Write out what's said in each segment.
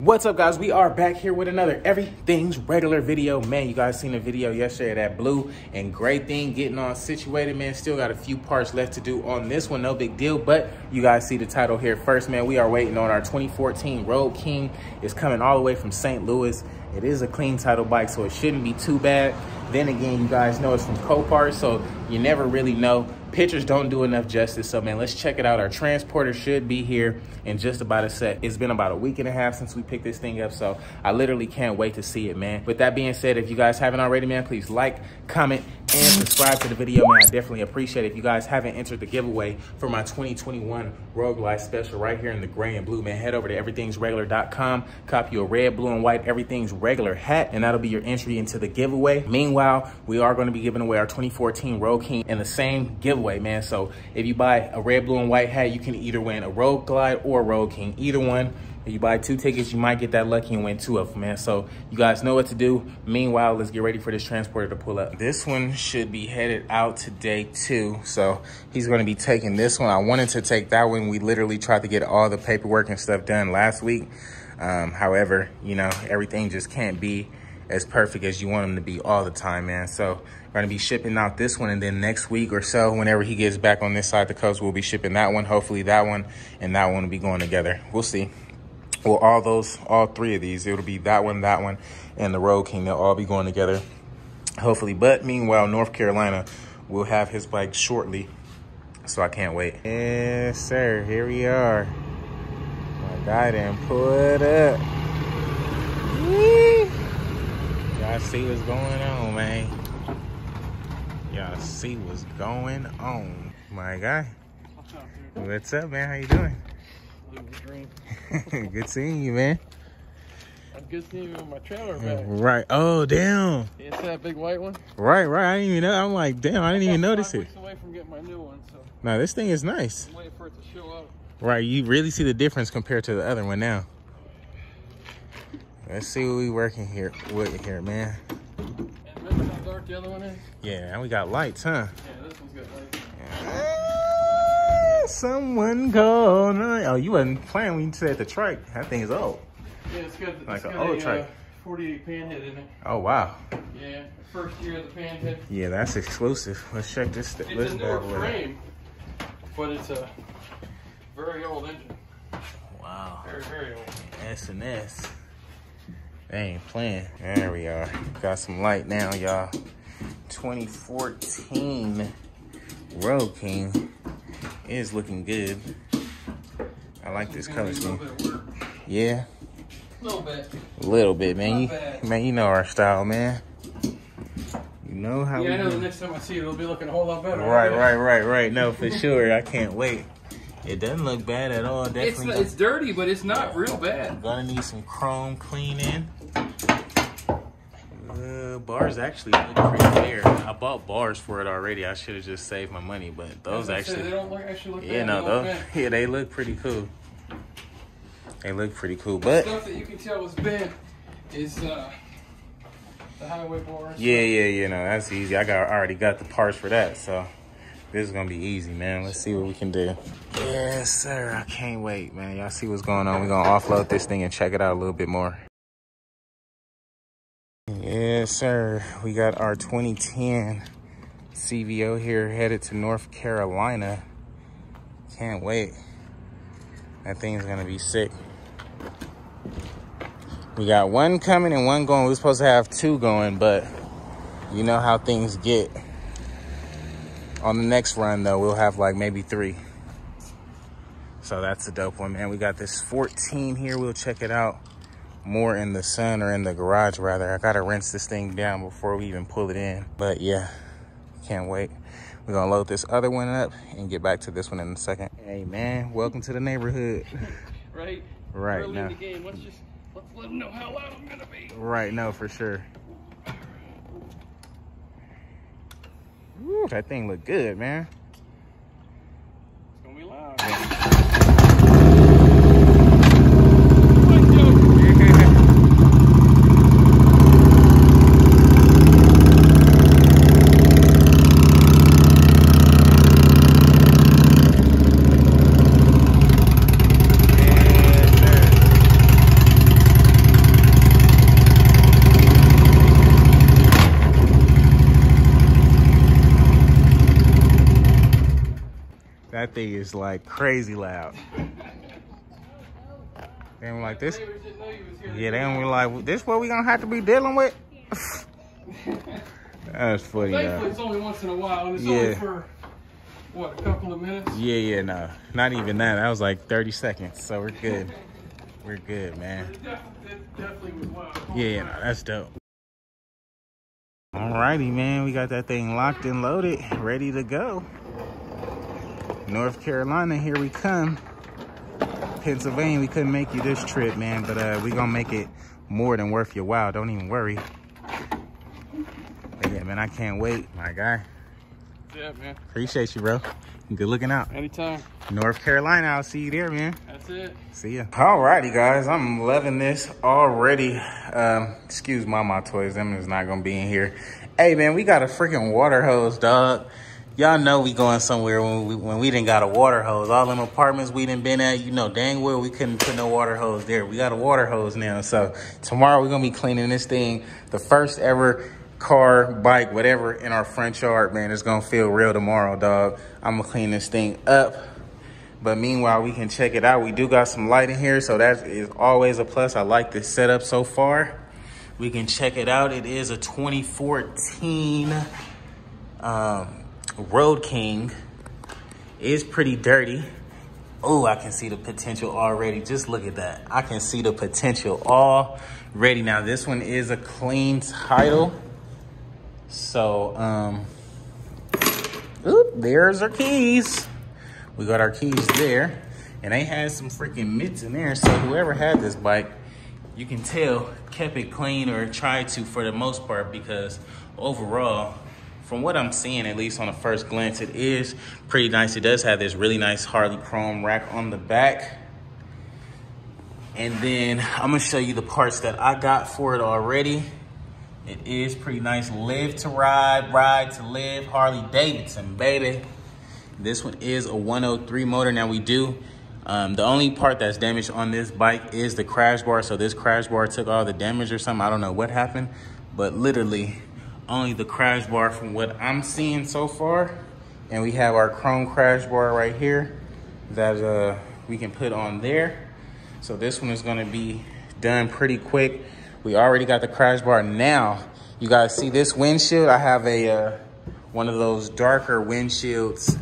What's up, guys? We are back here with another Everything's Regular video. Man, you guys seen the video yesterday, that blue and gray thing getting all situated, man. Still got a few parts left to do on this one, no big deal, but you guys see the title here first, man. We are waiting on our 2014 Road King. It's coming all the way from St. Louis. It is a clean title bike, so it shouldn't be too bad. Then again, you guys know it's from Copart, so you never really know. Pictures don't do enough justice, so man, let's check it out. Our transporter should be here in just about a sec. It's been about a week and a half since we picked this thing up, so I literally can't wait to see it, man. With that being said, if you guys haven't already, man, please like, comment, and subscribe to the video, man. I definitely appreciate it. If you guys haven't entered the giveaway for my 2021 Road Glide special right here in the gray and blue, man, head over to everythingsregular.com, copy a red, blue, and white Everything's Regular hat, and that'll be your entry into the giveaway. Meanwhile, we are going to be giving away our 2014 Road King in the same giveaway, man. So if you buy a red, blue, and white hat, you can either win a Road Glide or Road King, either one. If you buy 2 tickets, you might get that lucky and win 2 of them, man. So you guys know what to do. Meanwhile, let's get ready for this transporter to pull up. This one should be headed out today too. So he's going to be taking this one. I wanted to take that one. We literally tried to get all the paperwork and stuff done last week. However, you know, everything just can't be as perfect as you want them to be all the time, man. So we're going to be shipping out this one, and then next week or so, whenever he gets back on this side of the coast, we'll be shipping that one. Hopefully that one and that one will be going together. We'll see. Well, all 3 of these, it'll be that one, and the Road King. They'll all be going together, hopefully. But meanwhile, North Carolina will have his bike shortly, so I can't wait. Yes, sir. Here we are. My guy done put up. Y'all see what's going on, man. Y'all see what's going on. My guy. What's up, man? How you doing? Good seeing you, man. I'm good seeing you with my trailer back. Right. Oh, damn. It's that big white one. Right. I didn't even know. I'm like, damn, I didn't even notice it. I'm away from getting my new one, so. No, this thing is nice. I'm waiting for it to show up. Right. You really see the difference compared to the other one now. Let's see what we working here with here, man. And remember how dark the other one is? Yeah, and we got lights, huh? Yeah, this one's got lights. Someone called. Oh, you wasn't playing when you said the trike. That thing is old. Yeah, it's got like an old trike. 48 pan head in it. Oh, wow. Yeah, first year of the pan head. Yeah, that's exclusive. Let's check this. It's a newer frame, but it's a very old engine. Wow. Very old. S&S. They ain't playing. There we are. Got some light now, y'all. 2014 Road King is looking good. I like this color scheme. Yeah. A little bit. A little bit, man. You know our style, man. You know how. Yeah, I know the next time I see it, it'll be looking a whole lot better. Right. No, for sure. I can't wait. It doesn't look bad at all. Definitely. It's dirty, but it's not real bad. Gonna need some chrome cleaning. Bars actually look pretty fair. I bought bars for it already. I should have just saved my money, but those actually. They don't actually look yeah, bad. no, those. Yeah, they look pretty cool. They look pretty cool, but stuff that you can tell was bad is the highway bars. Yeah. No, that's easy. I already got the parts for that, so this is gonna be easy, man. Let's see what we can do. Yes, sir. I can't wait, man. Y'all see what's going on. We're gonna offload this thing and check it out a little bit more. Yes, sir. We got our 2010 CVO here headed to North Carolina. Can't wait. That thing's gonna be sick. We got 1 coming and 1 going. We're supposed to have 2 going, but you know how things get. On the next run, though, we'll have like maybe 3. So that's a dope one, man. We got this 14 here. We'll check it out more in the sun, or in the garage rather. I gotta rinse this thing down before we even pull it in. But yeah, can't wait. We're gonna load this other one up and get back to this one in a second. Hey man, welcome to the neighborhood. Right Early in the game. Let's let them know how loud I'm gonna be. Right, no, for sure. Ooh, that thing look good, man. It's gonna be loud. That thing is like crazy loud. They were like this. Yeah, they were like, this what we gonna have to be dealing with? That's funny. Thankfully, it's only once in a while, and it's only for what, a couple of minutes? Yeah, no, not even that. That was like 30 seconds, so we're good. We're good, man. It definitely was loud. Yeah, no, that's dope. Alrighty, man, we got that thing locked and loaded, ready to go. North Carolina, here we come. Pennsylvania, we couldn't make you this trip, man, but we gonna make it more than worth your while. Don't even worry. But yeah, man, I can't wait, my guy. Yeah, man. Appreciate you, bro. Good looking out. Anytime. North Carolina, I'll see you there, man. That's it. See ya. Alrighty, guys, I'm loving this already. Excuse my toys, them is not gonna be in here. Hey, man, we got a freaking water hose, dog. Y'all know we going somewhere when we didn't got a water hose. All them apartments we done been at, you know dang well we couldn't put no water hose there. We got a water hose now. So tomorrow we're gonna be cleaning this thing. The first ever car, bike, whatever in our front yard, man. It's gonna feel real tomorrow, dog. I'm gonna clean this thing up. But meanwhile, we can check it out. We do got some light in here, so that is always a plus. I like this setup so far. We can check it out. It is a 2014 Road King. It's pretty dirty. Oh, I can see the potential already. Just look at that. I can see the potential already. Now, this one is a clean title. So, there's our keys. We got our keys there. And they had some freaking mitts in there. So whoever had this bike, you can tell, kept it clean or tried to for the most part, because overall, from what I'm seeing, at least on the first glance, it is pretty nice. It does have this really nice Harley chrome rack on the back. And then I'm gonna show you the parts that I got for it already. It is pretty nice. Live to ride, ride to live. Harley Davidson, baby. This one is a 103 motor. Now we do, the only part that's damaged on this bike is the crash bar. So this crash bar took all the damage or something. I don't know what happened, but literally only the crash bar from what I'm seeing so far. And we have our chrome crash bar right here that we can put on there. So this one is gonna be done pretty quick. We already got the crash bar. Now, you guys see this windshield? I have a one of those darker windshields.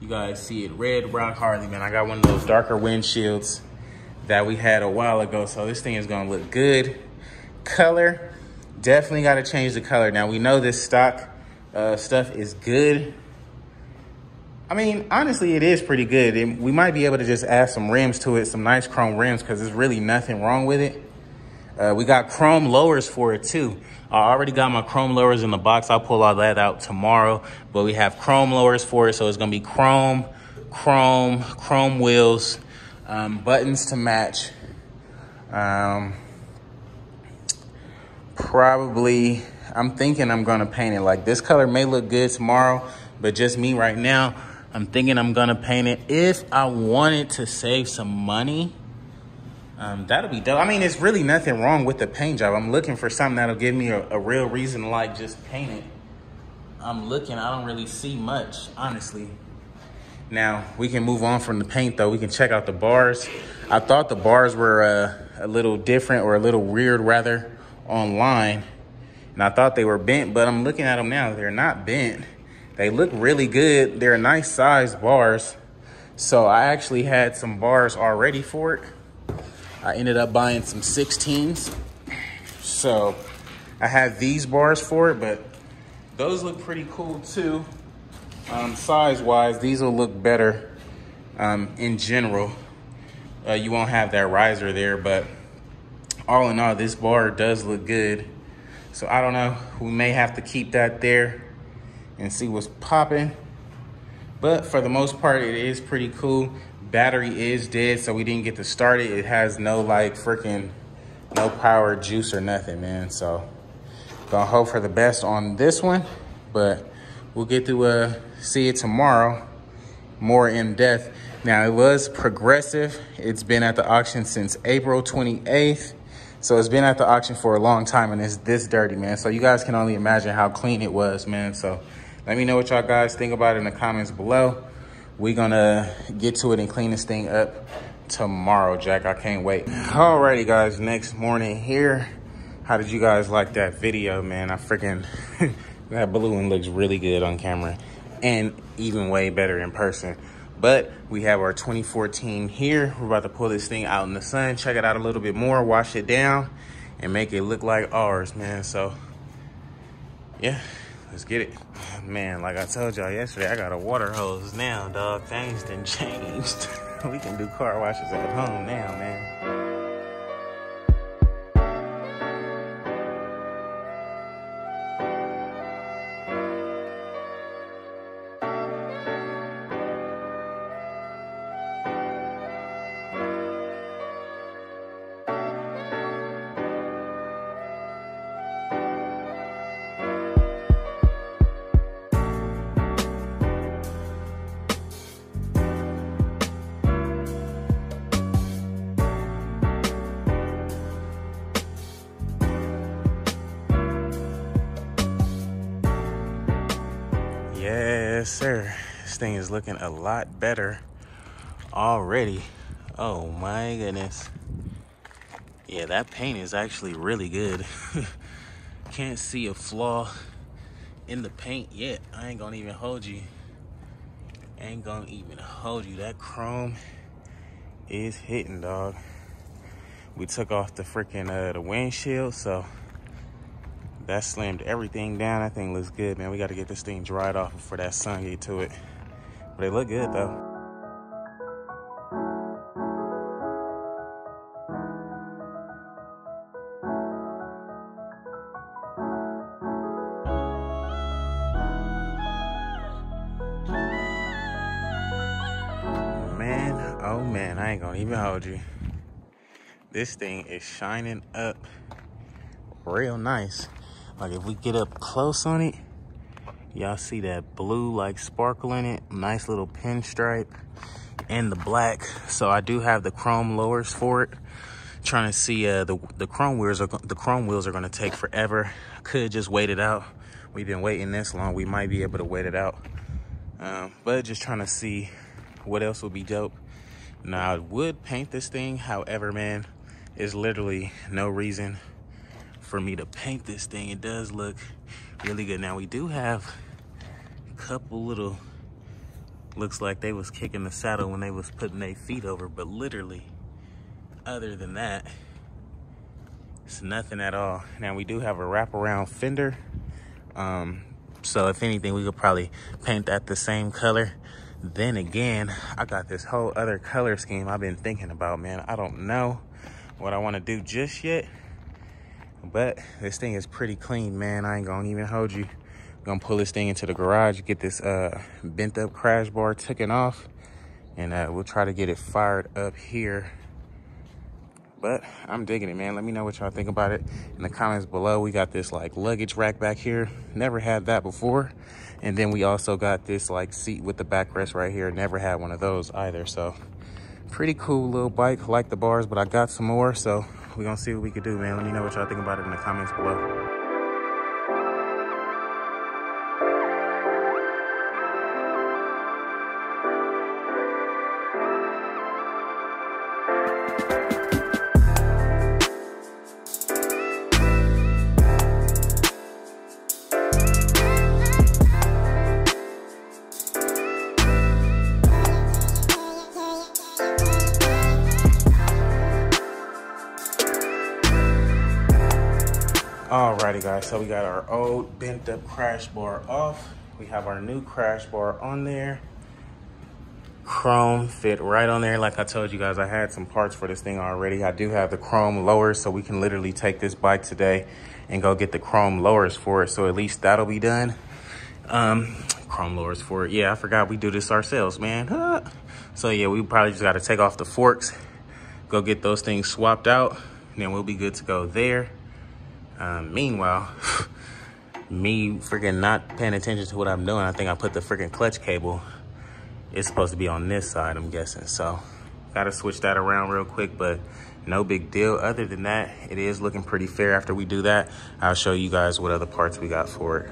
You guys see it, Red Rock Harley, man. I got one of those darker windshields that we had a while ago. So this thing is gonna look good. Color. Definitely got to change the color. Now, we know this stock stuff is good. I mean, honestly, it is pretty good. We might be able to just add some rims to it, some nice chrome rims, because there's really nothing wrong with it. We got chrome lowers for it, too. I already got my chrome lowers in the box. I'll pull all that out tomorrow. But we have chrome lowers for it, so it's going to be chrome wheels, buttons to match. Probably, I'm thinking I'm gonna paint it. Like, this color may look good tomorrow, but just me right now, I'm thinking I'm gonna paint it. If I wanted to save some money, that'll be dope. I mean, there's really nothing wrong with the paint job. I'm looking for something that'll give me a real reason to like just paint it. I'm looking, I don't really see much, honestly. Now, we can move on from the paint though. We can check out the bars. I thought the bars were a little different, or a little weird rather, online, and I thought they were bent, but I'm looking at them now. They're not bent. They look really good. They're nice sized bars. So I actually had some bars already for it. I ended up buying some 16s. So I have these bars for it, but those look pretty cool too. Size wise, these will look better in general. You won't have that riser there, but all in all, this bar does look good. So I don't know, we may have to keep that there and see what's popping. But for the most part, it is pretty cool. Battery is dead, so we didn't get to start it. It has no like freaking, no power juice or nothing, man. So gonna hope for the best on this one, but we'll get to see it tomorrow more in depth. Now, it was progressive. It's been at the auction since April 28th. So it's been at the auction for a long time, and it's this dirty, man. So you guys can only imagine how clean it was, man. So let me know what y'all guys think about it in the comments below. we're gonna get to it and clean this thing up tomorrow, Jack. I can't wait. Alrighty, guys, next morning here. How did you guys like that video, man? I freaking, that balloon looks really good on camera and even way better in person. But we have our 2014 here. We're about to pull this thing out in the sun, check it out a little bit more, wash it down, and make it look like ours, man. So, yeah, let's get it. Man, like I told y'all yesterday, I got a water hose now, dog. Things done changed. We can do car washes at home now, man. Yes, sir. This thing is looking a lot better already. Oh my goodness. Yeah, that paint is actually really good. Can't see a flaw in the paint yet. I ain't gonna even hold you. That chrome is hitting, dog. We took off the freaking the windshield, so that slammed everything down. That thing looks good, man. We got to get this thing dried off before that sun get to it. But they look good, though. Man, oh man, I ain't gonna even hold you. This thing is shining up real nice. Like if we get up close on it, y'all see that blue like sparkle in it, nice little pinstripe, and the black. So I do have the chrome lowers for it. Trying to see the chrome wheels are going to take forever. Could just wait it out. We've been waiting this long. We might be able to wait it out. But just trying to see what else would be dope. Now I would paint this thing. However, man, there's literally no reason for me to paint this thing. It does look really good. Now we do have a couple little, looks like they was kicking the saddle when they was putting their feet over, but literally other than that, it's nothing at all. Now we do have a wraparound fender. So if anything, we could probably paint that the same color. Then again, I got this whole other color scheme I've been thinking about, man. I don't know what I want to do just yet. But this thing is pretty clean, man. I ain't gonna even hold you. I'm gonna pull this thing into the garage, get this bent up crash bar taken off, and we'll try to get it fired up here. But I'm digging it, man. Let me know what y'all think about it in the comments below. We got this like luggage rack back here. Never had that before. And then we also got this like seat with the backrest right here. Never had one of those either. So pretty cool little bike. Like the bars, but I got some more. So we're gonna see what we could do, man. Let me know what y'all think about it in the comments below. Alrighty, guys, so we got our old bent up crash bar off. We have our new crash bar on there. Chrome fit right on there. Like I told you guys, I had some parts for this thing already. I do have the chrome lowers, so we can literally take this bike today and go get the chrome lowers for it. So at least that'll be done. Chrome lowers for it. Yeah, I forgot we do this ourselves, man. So yeah, we probably just got to take off the forks, go get those things swapped out, and then we'll be good to go there. Meanwhile, me freaking not paying attention to what I'm doing. I think I put the freaking clutch cable. It's supposed to be on this side, I'm guessing. So gotta switch that around real quick, but no big deal. Other than that, it is looking pretty fair. After we do that, I'll show you guys what other parts we got for it.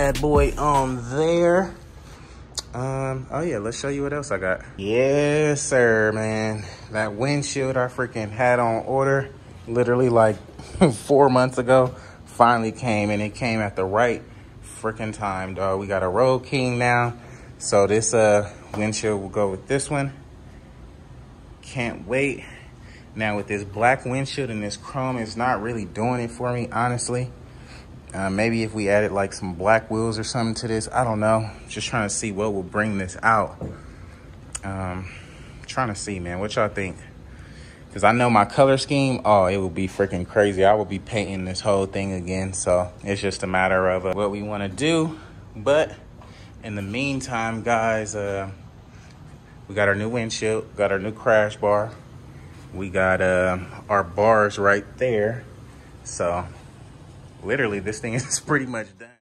bad boy on there. Oh yeah, let's show you what else I got. Yes, sir, man. That windshield I freaking had on order literally like 4 months ago finally came, and it came at the right freaking time, dog. We got a Road King now. So this windshield will go with this one. Can't wait. Now with this black windshield and this chrome, it's not really doing it for me, honestly. Maybe if we added like some black wheels or something to this, I don't know. Just trying to see what will bring this out. Trying to see, man, what y'all think? Because I know my color scheme, oh, it would be freaking crazy. I will be painting this whole thing again. So it's just a matter of what we want to do. But in the meantime, guys, we got our new windshield, got our new crash bar. We got our bars right there. So literally, this thing is pretty much done.